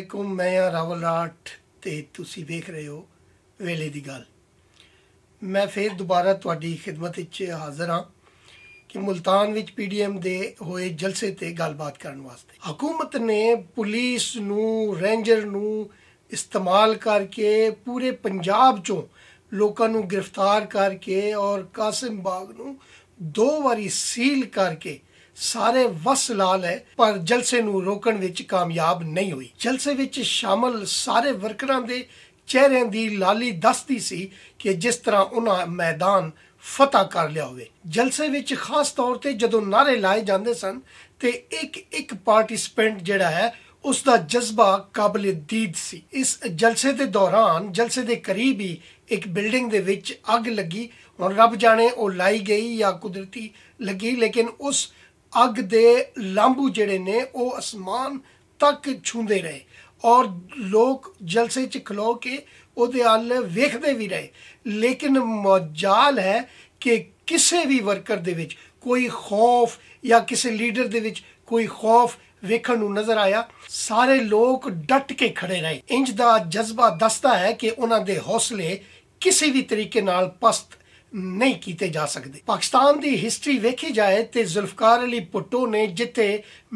वालेकुम। मैं हाँ रावल राठ ते तुसी वेख रहे हो वेले दी गल। मैं फिर दोबारा तुहाडी खिदमत विच हाज़र हाँ कि मुल्तान विच PDM दे होए जलसे ते गलबात करन वास्ते हुकूमत ने पुलिस नूं रेंजर नूं इस्तेमाल करके पूरे पंजाब चों लोकां नूं गिरफ्तार करके और कासिम बाग नूं 2 वारी सील करके सारे वस ला ले, पर जलसे नूं रोकण विच कामयाब नहीं हुई। जलसे विच शामिल सारे वर्करां दे चेहरिਆਂ ਦੀ लाली दसदी सी कि जिस तरह उन्हां मैदान फतह कर लिया होवे। जलसे विच खास तौर ते जदों नारे लाए जांदे सन ते एक पार्टिसिपेंट जिहड़ा है उसका जज्बा काबिल दीद सी। इस जलसे के दौरान जलसे के करीब ही एक बिल्डिंग दे विच अग लगी। हुण रब जाने वो लाई गई या कुदरती लगी, लेकिन उस अग दे लांबू जिहड़े ने वो आसमान तक छूंदे रहे और लोग जलसे च खलो के उहदे अल वेखदे भी रहे। लेकिन मजाल है कि किसी भी वर्कर दे विच कोई खौफ या किसी लीडर दे विच कोई खौफ वेखण नूं नजर आया। सारे लोग डट के खड़े रहे। इंज दा जज्बा दसदा है कि उन्हां दे हौसले किसी भी तरीके नाल पस्त नहीं कीते जा सकते। पाकिस्तान की हिस्टरी वेखी जाए तो जुल्फकार अली भुट्टो ने जिथे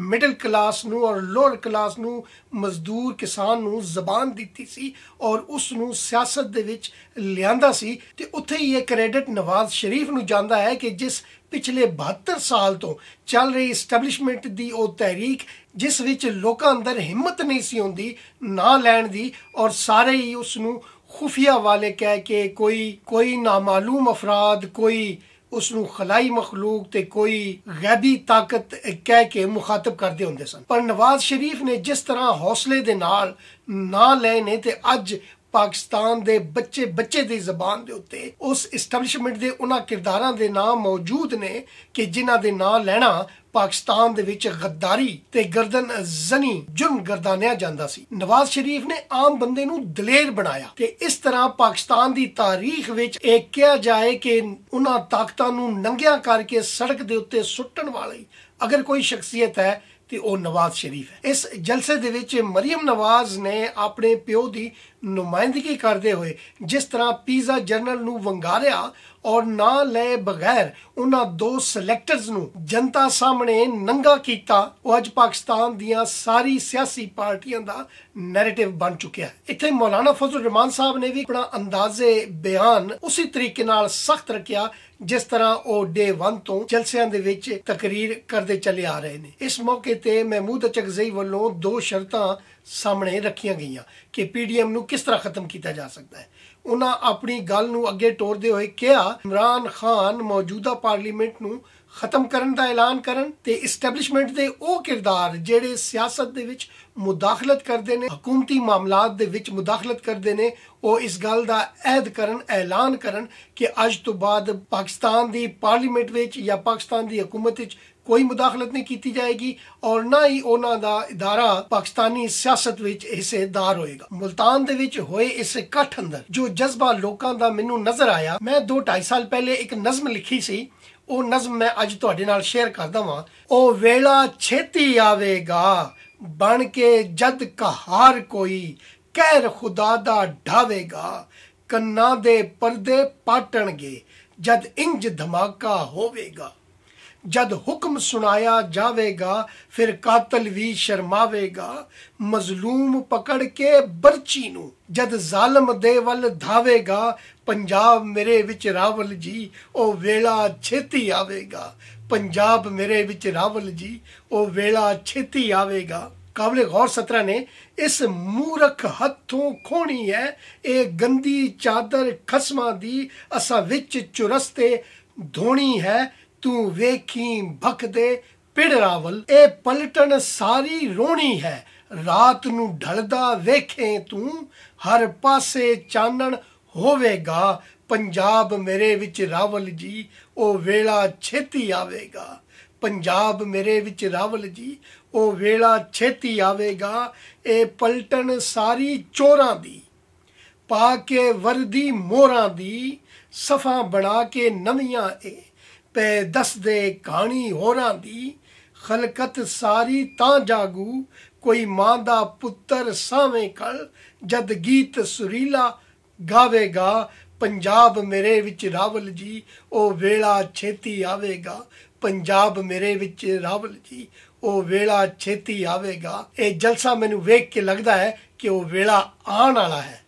मिडल क्लास नूं और लोअर क्लास नूं मजदूर किसान नूं जबान दी सी और उसनूं सियासत दे विच लियांदा सी, ते उत्थे ही ये क्रेडिट नवाज शरीफ नूं जांदा है कि जिस पिछले 72 साल तो चल रही इस्टैबलिशमेंट दी ओ तहरीक जिस विच लोकां अंदर हिम्मत नहीं सी होंदी ना लैण दी और सारे ही उसनूं खुफिया वाले कह के कोई नामालूम अफराद, कोई उसनूं खलाई मखलूक ते कोई गैबी ताकत कह के मुखातब करते होंदे सन। पर नवाज शरीफ ने जिस तरह हौसले दे नाल ना लए ने ते अज पाकिस्तान दे बच्चे दी जबान दे उत्ते उस इस्टैबलिशमेंट दे उन्हां किरदारां दे नाम मौजूद ने कि जिन्हां दे नाम लैना पाकिस्तान दे विच गद्दारी ते गर्दन जनी जुर्म गर्दानिया जांदा सी। नवाज शरीफ ने आम बंदे नूं दलेर बनाया ते इस तरह पाकिस्तान दी तारीख विच एक कहा जाए कि उन्हां ताकतां नूं नंगिया करके सड़क दे उत्ते सुट्टण वाली अगर कोई शख्सियत है तो वह नवाज शरीफ है। इस जलसे दे विच मरियम नवाज ने अपने प्यो की नुमाइंदगी करते हुए जिस तरह पीजा जनरल नूं वंगारिया और ना ले बगैर उन्हां 2 सिलेक्टर्स नूं जनता सामने नंगा कीता, वो अज पाकिस्तान दियां सारी सियासी पार्टियां दा नैरेटिव बन चुकिया है। इत्थे मौलाना फजल रहमान साहब ने भी अपना अंदाजे बयान उसी तरीके नाल सख्त रखिया जिस तरह वो डे 1 तो जलसियां दे विच तकरीर करते चले आ रहे हैं। इस मौके ते महमूद अचकजई वालों 2 शर्तां सामने रखियां गईयां कि PDM नूं किस तरह खत्म किया जा सकता है। उन्हां अपनी गल नूं अगे टोरदे हुए कहा इमरान खान मौजूदा पार्लीमेंट नूं खत्म करन दा ऐलान करन ते इस्टैबलिशमेंट दे ओ किरदार जेड़े सियासत दे विच मुदाखलत करदे ने, हुकूमती मामलात दे विच मुदाखलत करदे ने, वो इस गल दा ऐहद करन, ऐलान करन कि अज तो बाद पाकिस्तान दी पार्लीमेंट विच या पाकिस्तान दी हुकूमत विच कोई मुदाखलत नहीं की जाएगी और ना ही उन्हां दा इदारा पाकिस्तानी सियासत विच हिस्सेदार होएगा। मुल्तान दे विच होए इस इकट्ठ अंदर जो जज्बा लोकां दा मैनूं नजर आया, मैं 2-2.5 साल पहले एक नज़म लिखी सी, वो नज़म मैं अज तुहाडे नाल शेयर करदा वां। ओ वेला छेती आवेगा बन के जद कहार कोई कहर खुदा दा ढावेगा, कन्ना दे पर्दे पाटणगे जद इंज धमाका होवेगा, जद हुक्म सुनाया जावेगा फिर कातल भी शर्मावेगा, मजलूम पकड़ के बर्ची नूं जद जालम दे वल धावेगा, पंजाब मेरे विच रावल जी ओ वेला छेती आवेगा, पंजाब मेरे विच रावल जी ओ वेला छेती आवेगा। काबिल गौर सतरा ने इस मूरख हथों खोनी है ए गंदी चादर खसमा दी असा विच चुरस्ते धोनी है, तू वेखी भख दे पिड़ रावल ए पलटन सारी रोनी है, रात नू ढलदा वेखे तू हर पासे चानण होवेगा, पंजाब मेरे विच रावल जी ओ वेला छेती आवेगा, पंजाब मेरे विच रावल जी ओ वेला छेती आवेगा, ए पलटन सारी चोरां दी पा के वर्दी मोरां दी, सफा बना के नवियां ए पै दस दे कहानी होरां दी, ਖਲਕਤ ਸਾਰੀ ਤਾਂ ਜਾਗੂ, ਕੋਈ ਮਾਂ ਦਾ ਪੁੱਤਰ ਸਾਵੇਂ ਕਲ, ਜਦ ਗੀਤ ਸੁਰੀਲਾ ਗਾਵੇਗਾ, ਪੰਜਾਬ ਮੇਰੇ ਵਿੱਚ ਰਾਵਲ ਜੀ, ਉਹ ਵੇਲਾ ਛੇਤੀ ਆਵੇਗਾ। ਪੰਜਾਬ ਮੇਰੇ ਵਿੱਚ ਰਾਵਲ ਜੀ, ਉਹ ਵੇਲਾ ਛੇਤੀ ਆਵੇਗਾ। ਇਹ ਜਲਸਾ ਮੈਨੂੰ ਵੇਖ ਕੇ ਲੱਗਦਾ ਹੈ ਕਿ ਉਹ ਵੇਲਾ ਆਉਣ ਵਾਲਾ ਹੈ।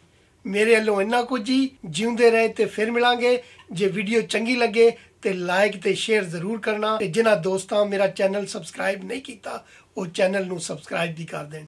ਮੇਰੇ ਵੱਲੋਂ ਇੰਨਾ ਕੁਝ ਹੀ। ਜਿਉਂਦੇ ਰਹੇ ਤੇ ਫਿਰ ਮਿਲਾਂਗੇ। ਜੇ ਵੀਡੀਓ ਚੰਗੀ ਲੱਗੇ ਤੇ ਲਾਈਕ ਤੇ ਸ਼ੇਅਰ ਜ਼ਰੂਰ ਕਰਨਾ, ਤੇ ਜਿਨ੍ਹਾਂ ਦੋਸਤਾਂ ਮੇਰਾ ਚੈਨਲ ਸਬਸਕ੍ਰਾਈਬ ਨਹੀਂ ਕੀਤਾ ਉਹ ਚੈਨਲ ਨੂੰ ਸਬਸਕ੍ਰਾਈਬ ਵੀ ਕਰ ਦੇਣ।